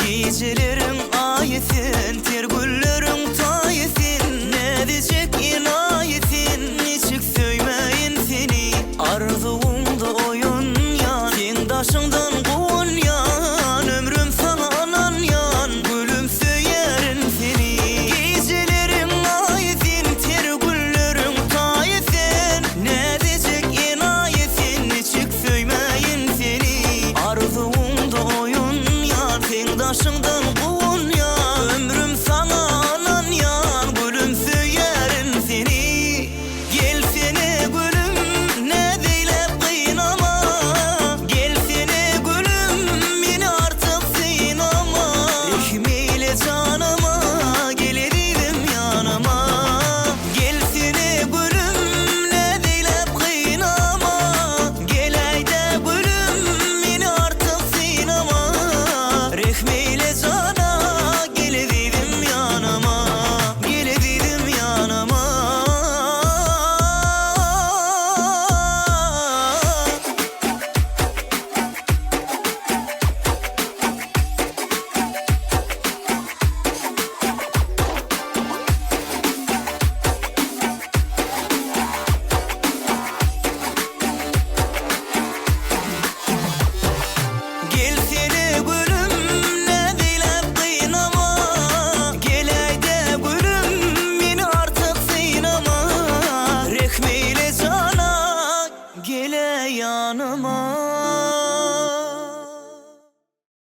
Gecelerim ayetin, tergüllerim tayetin, ne diyecek inayetin, niçik söymeyin seni. Arzuğumda oyun yan, sen daşından kovun yan, ömrüm sana anan yan, gülüm söylerim seni. Gecelerim ayetin, tergüllerim tayetin, ne diyecek inayetin, niçik söymeyin seni. Arzuğumda oyun yan, sen daşından kovun